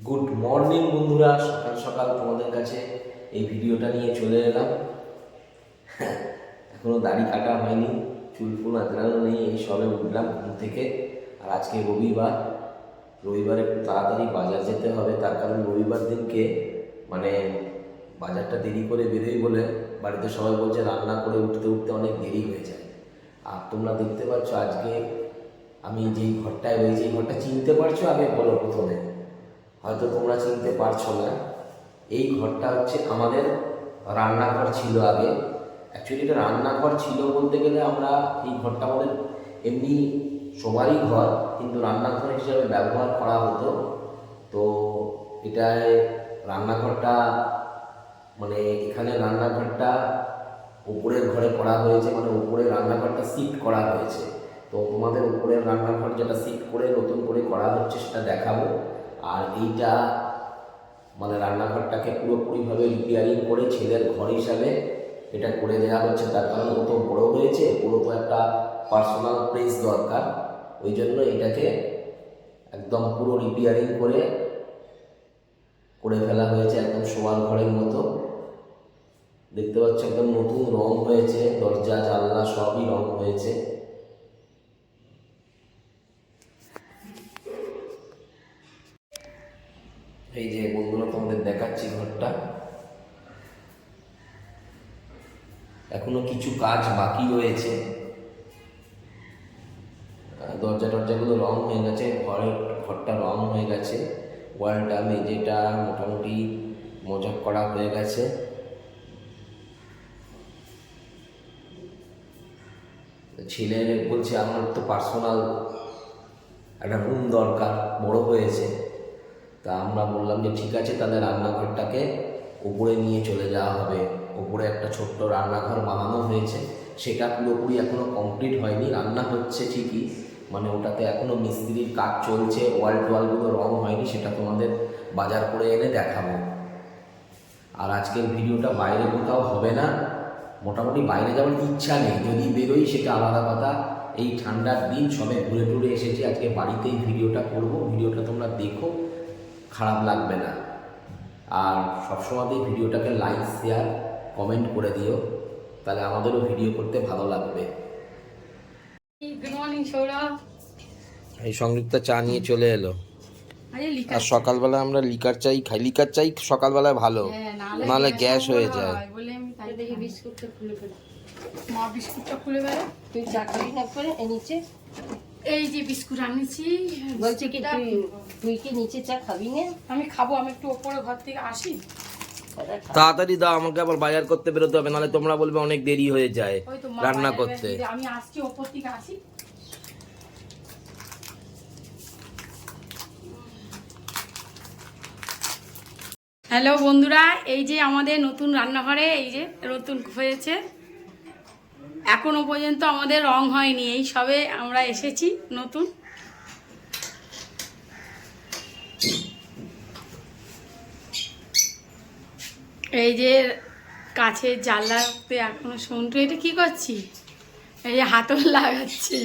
Good morning বন্ধুরা, সকাল সকাল তোমাদের কাছে এই ভিডিওটা নিয়ে চলে এলাম। এখনো দাড়ি কাটা হয়নি, চুল ফুল আঁচড়ানো নেই, এই সবে উঠলাম ঘুম থেকে। আর আজকে রবিবারে তাড়াতাড়ি বাজার যেতে হবে, তার কারণ রবিবার দিনকে বাজারটা দেরি করে বেরোই বলে বাড়িতে সবাই বলছে রান্না করে উঠতে উঠতে অনেক দেরি হয়ে যায়। আর তোমরা দেখতে পাচ্ছ আজকে আমি যেই ঘরটায় রয়েছি, এই ঘরটা চিনতে পারছো? আগে বলো প্রথমে, হয়তো তোমরা চিনতে পারছো না। এই ঘরটা হচ্ছে আমাদের রান্নাঘর ছিল আগে। অ্যাকচুয়ালি এটা রান্নাঘর ছিল বলতে গেলে আমরা এই ঘরটা আমাদের এমনি সবারই ঘর, কিন্তু রান্নাঘর হিসাবে ব্যবহার করা হতো। তো এটায় রান্নাঘরটা এখানে রান্নাঘরটা উপরের ঘরে করা হয়েছে, উপরে রান্নাঘরটা শিফট করা হয়েছে। তো তোমাদের উপরের রান্নাঘর যেটা শিফট করে নতুন করে করা হচ্ছে সেটা দেখাবো। আর এইটা রান্নাঘরটাকে পুরোপুরিভাবে রিপেয়ারিং করে ছেলের ঘর হিসাবে এটা করে দেওয়া হচ্ছে। তার কারণ ও তো বড়ো হয়েছে, ওরও তো একটা পার্সোনাল প্লেস দরকার, ওই জন্য এটাকে একদম পুরো রিপেয়ারিং করে ফেলা হয়েছে, একদম শোয়ার ঘরের মতো। দেখতে পাচ্ছ একদম নতুন রং হয়েছে, দরজা জানলা সবই রং হয়েছে। এই যে বন্ধুরা তোমাদের দেখাচ্ছি ঘরটা। এখনো কিছু কাজ বাকি রয়েছে, দরজাগুলো রং হয়ে গেছে, ঘরটা রং হয়ে গেছে, ওয়ালটা মেঝেটা মোটামুটি মজাক করা হয়ে গেছে। ছেলে বলছে আমার তো পার্সোনাল একটা রুম দরকার, বড় হয়েছে। তা আমরা বললাম যে ঠিক আছে, তাহলে রান্নাঘরটাকে উপরে নিয়ে চলে যাওয়া হবে। উপরে একটা ছোট্ট রান্নাঘর বানানো হয়েছে, সেটা পুরোপুরি এখনও কমপ্লিট হয়নি, রান্না হচ্ছে ঠিকই, ওটাতে এখনও মিস্ত্রির কাজ চলছে, ওয়ালগুলো রং হয়নি, সেটা তোমাদের বাজার করে এনে দেখাবো। আর আজকের ভিডিওটা বাইরে কোথাও হবে না, মোটামুটি বাইরে যাওয়ার ইচ্ছা নেই, যদি বেরোই সেটা আলাদা কথা। এই ঠান্ডার দিন সবে ঘুরে টুরে এসেছি, আজকে বাড়িতেই ভিডিওটা করব। ভিডিওটা তোমরা দেখো, খারাপ লাগবে না। আর সবসময়তেই ভিডিওটাকে লাইক শেয়ার কমেন্ট করে দিও, তাহলে আমাদেরও ভিডিও করতে ভালো লাগবে। Good morning Sourav. এই সংযুক্তা চা নিয়ে চলে এলো। আর সকালবেলা আমরা লিকার চাই খাই, লিকার চাই সকালবেলায় ভালো, নাহলে গ্যাস হয়ে যায়। বলে আমি তাই দেখি বিস্কুটটা খুলে ফেলি। মা বিস্কুটটা খুলে ফেলে, তুই চা খাবি না করে নিচে? এই যে বিস্কুট আনিছি। বলছি কি তুই কি নিচে চা খাবি না? আমি খাবো, আমি একটু ওপরে ঘর থেকে আসি। তাড়াতাড়ি দাও, আমাকে আবার বাজার করতে বেরোতে হবে, নাহলে তোমরা বলবে অনেক দেরি হয়ে যায় রান্না করতে। আমি আসছি, ওপর থেকে আসি। হ্যালো বন্ধুরা, এই যে আমাদের নতুন রান্নাঘরে এই যে নতুন হয়েছে, এখনো পর্যন্ত আমাদের রং হয়নি, এই সবে আমরা এসেছি নতুন। এই যে কাছের জানলাতে এখনো সন্টু, এটা কি করছি? এই যে হাতল লাগাচ্ছে,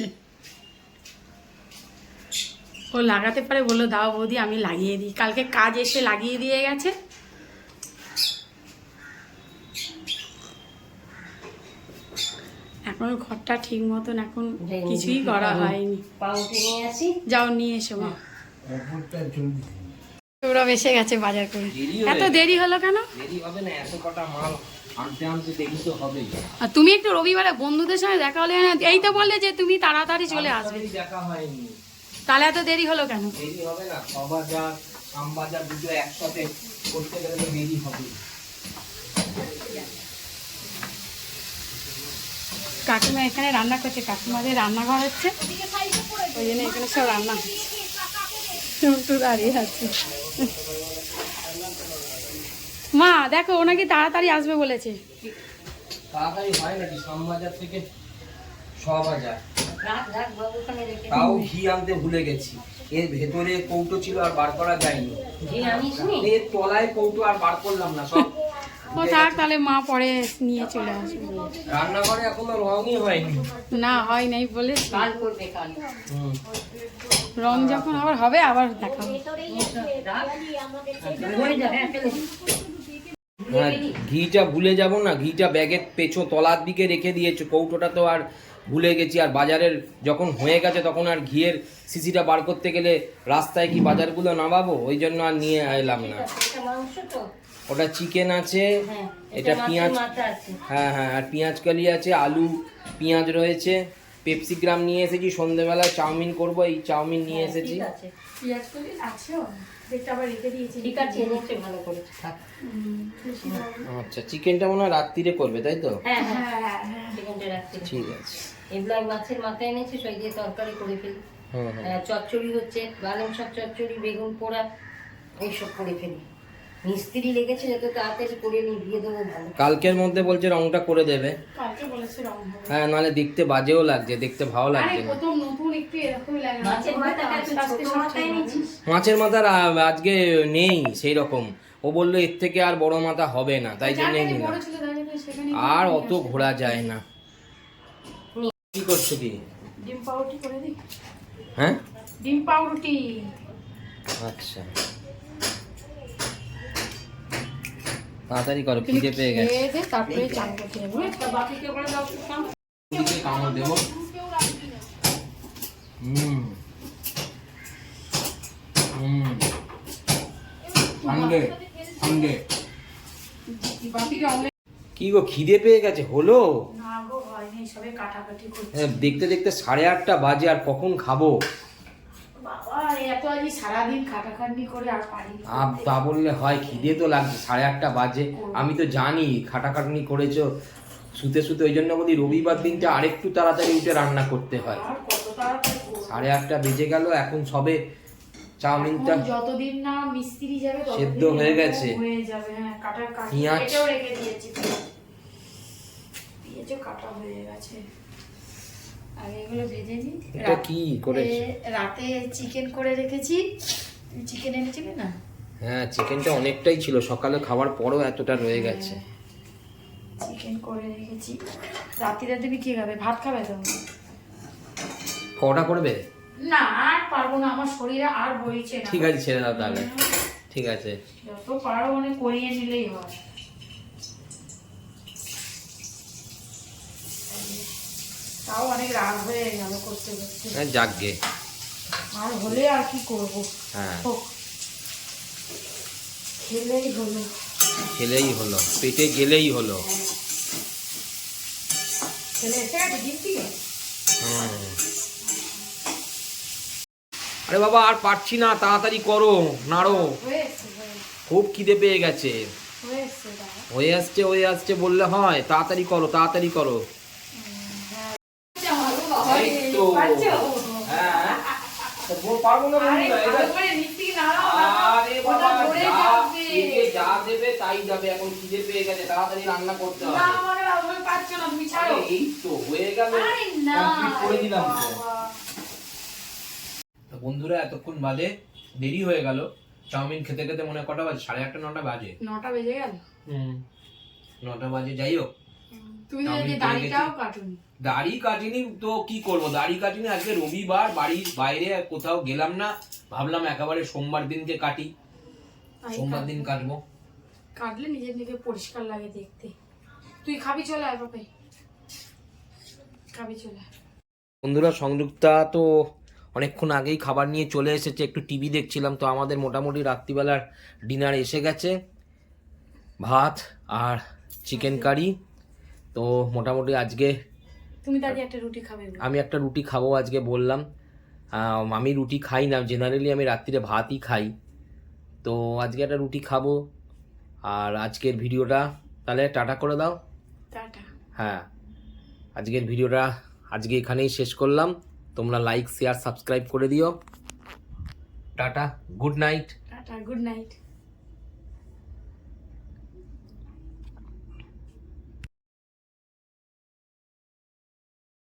ও লাগাতে পারে, বললো দাও বৌদি আমি লাগিয়ে দিই। কালকে কাজ এসে লাগিয়ে দিয়ে গেছে। এখন ঘরটা ঠিক মতন এখন কিছুই করা হয়নি। যাও নিয়ে এসো মা। ওরা এসে গেছে বাজার করে। এত দেরি হলো কেন? দেরি হবে না, এত কটা মাল আনতে আনতে দেরি তো হবেই। আর তুমি একটু রবিবারে বন্ধুদের সঙ্গে দেখা হলে না, এই তো বললে যে তুমি তাড়াতাড়ি চলে আসবে, দেখা হয়নি, তাহলে এত দেরি হলো কেন? দেরি হবে না, বাজার আমবাজার দুটো একসাথে করতে গেলে তো দেরি হবে। কাকিমা এখানে রান্না করছে, কাকিমাদের রান্নাঘর হচ্ছে, ওই জন্য এখানে সব রান্না হচ্ছে। দাঁড়িয়ে আছে মা, দেখো ও নাকি তাড়াতাড়ি আসবে বলেছে। তাড়াতাড়ি হয় নাকি? শ্যামবাজার থেকে শোয়াবাজার, তাও ঘি আনতে ভুলে গেছি। এর ভেতরে কৌটো ছিল আর বার করা যায়নি, এর তলায় কৌটো আর বার করলাম না, সব ও থাক, তাহলে মা পরে নিয়ে চলে আসবে। রান্নাঘরে এখনো রঙই হয়নি। না হয় নাই বলে কাল করবে কাল। রং যখন আবার হবে আবার দেখাবো। হ্যাঁ, ঘিটা ভুলে যাব না, ঘিটা ব্যাগের পেছন তলার দিকে রেখে দিয়েছো, কৌটোটা তো আর ভুলে গেছি। আর বাজারের যখন হয়ে গেছে তখন আর ঘিয়ের শিশিটা বার করতে গেলে রাস্তায় কি বাজারগুলো নামাবো, ওই জন্য আর নিয়ে এলাম না। ওটা চিকেন আছে, এটা পেঁয়াজ, হ্যাঁ হ্যাঁ, আর পেঁয়াজ কালি আছে, আলু পেঁয়াজ রয়েছে, পেপসি গ্রাম নিয়ে এসেছি, সন্ধ্যেবেলায় চাউমিন করব, এই চাউমিন নিয়ে এসেছি। পেঁয়াজ কলি আছে, দেখতে আবার রেখে দিয়েছি। ঠিক আছে, এনেছে ভালো করে থাক। আচ্ছা, চিকেনটা মনে হয় রাত্রিরে করবে তাই তো? হ্যাঁ হ্যাঁ, চিকেনটা রাখছি। ঠিক আছে। এগুলো আমি মাছের মাথা এনেছি, সেই দিয়ে তরকারি করে ফেলি। চচ্চড়ি হচ্ছে, পালং শাক চচ্চড়ি, বেগুন পোড়া, এইসব করে ফেলি। মিস্ত্রি লেগেছে, যত তাড়াতাড়ি করে নিয়ে দিয়ে দেবো ভালো। কালকের মধ্যে বলছে রংটা করে দেবে। কালকে বলেছে রং হবে। হ্যাঁ, নাহলে দেখতে বাজেও লাগছে, দেখতে ভালো আরে লাগছে না। প্রথম নতুন একটু এরকমই লাগে। মাছের মাথাটা একটু ছোট মাথা এনেছিস? মাছের মাথার আজকে নেই সেই রকম, ও বললো এর থেকে আর বড় মাথা হবে না, তাই জন্যই নিলাম। বড় ছিল তাই জন্য সেখানে আর অত ঘোরা যায় না। কি করছো কি? ডিম পাউরুটি করে দিই। হ্যাঁ, ডিম পাউরুটি। আচ্ছা, তাড়াতাড়ি করো, খিদে পেয়ে গেছে। খেয়ে দে, তারপরে চান করতে যাবো। বাকিকে বলে দাও একটু খাও। দিকে কামড় দেবো। সঙ্গে সঙ্গে বাকিকে অমলেট কি গো, খিদে পেয়ে গেছে? হলো না গো, হয়নি, সবে কাটাকাটি করছি। দেখতে দেখতে 8:30 বাজে, আর কখন খাবো? বাবা, এত আজ সারাদিন খাটাখাটনি করে আর পারি না। তা বললে হয়, খিদে তো লাগছে, 8:30 বাজে। আমি তো জানি খাটাখাটনি করেছো শুতে শুতে, ওই জন্য বলি রবিবার দিনটা আরেকটু তাড়াতাড়ি উঠে রান্না করতে হয়। আর কত তাড়াতাড়ি করবো? 8:30 বেজে গেল, এখন সবে চাউমিনটা এখন যতদিন না মিস্ত্রি যাবে ততদিন সেদ্ধ হয়ে গেছে। হয়ে যাবে। হ্যাঁ, কাটা পেঁয়াজ কেটেও রেখে দিয়েছি, পেঁয়াজও কাটা হয়ে গেছে। আগে এগুলো ভেজে নিই। এটা কি করেছো? রাতে চিকেন করে রেখেছি। তুমি চিকেন এনেছিলে না? হ্যাঁ, চিকেনটা অনেকটাই ছিল, সকালে খাওয়ার পরও এতটা রয়ে গেছে। চিকেন করে রেখেছি। রাত্রিরে তুমি কি খাবে? ভাত খাবে তো? কটা করবে? না, আর পারবো না, আমার শরীরে আর বইছে না। ঠিক আছে, ছেড়ে দাও তাহলে। ঠিক আছে, যত পারো মানে করিয়ে নিলেই হয়। তাও অনেক রাগ হয়ে গেল করতে করতে। যাকগে। আর হলে আর কি করব? হ্যাঁ, খেলেই হলো। খেলেই হলো, পেটে গেলেই হলো। ছেলে এসে গেছে ডিম থেকে? আরে বাবা, আর পারছি না, তাড়াতাড়ি করো, নাড়ো। হয়ে এসছে, খুব খিদে পেয়ে গেছে। হয়ে এসছে দাদা। হয়ে আসছে বললে হয়? তাড়াতাড়ি করো, তাড়াতাড়ি করো। এই তো। হ্যাঁ, পারবো না আরে বন্ধুরা, ভালো করে নিচ্ছি না। আরে বাবা, ওটা পড়ে যাবে। যা দেবে তাই যাবে, এখন খিদে পেয়ে গেছে, তাড়াতাড়ি রান্না করতে হবে। না, আমাকে ভালো পাচ্ছ না, তুমি ছাড়ো। আরে এই তো হয়ে গেল, আরে না, কমপ্লিট করে দিলাম তো। বাবা। তো বন্ধুরা, এতক্ষণ বাদে দেরি হয়ে গেল চাউমিন খেতে খেতে। মনে হয় কটা বাজে? 8:30 9টা বাজে। 9টা বেজে গেল। 9টা বাজে। যাই হোক, তুমি তো এই দাড়িটাও কাটুনি। দাড়ি কাটিনি তো কি করব, দাড়ি কাটিনি। আজকে রবিবার, বাড়ির বাইরে কোথাও গেলাম না, ভাবলাম একেবারে সোমবার দিনকে কাটি, সোমবার দিন কাটবো। কাটলে নিজের দিকে পরিষ্কার লাগে দেখতে। তুই খাবি? চলে আয় বাপে, খাবি, চলে আয়। বন্ধুরা, সংযুক্তা তো অনেকক্ষণ আগেই খাবার নিয়ে চলে এসেছে, একটু টিভি দেখছিলাম। তো আমাদের মোটামুটি রাত্রিবেলার ডিনার এসে গেছে, ভাত আর চিকেন কারি। তো মোটামুটি আজকে তুমি দাদি একটা রুটি খাবে? আমি একটা রুটি খাবো আজকে বললাম। আমি রুটি খাই না, জেনারেলি আমি রাত্রিরে ভাতই খাই। তো আজকে একটা রুটি খাবো। আর আজকের ভিডিওটা তাহলে টাটা করে দাও। টাটা। হ্যাঁ, আজকের ভিডিওটা আজকে এখানেই শেষ করলাম। তোমরা লাইক, শেয়ার, সাবস্ক্রাইব করে দিও। Tata, good night. Tata, good night.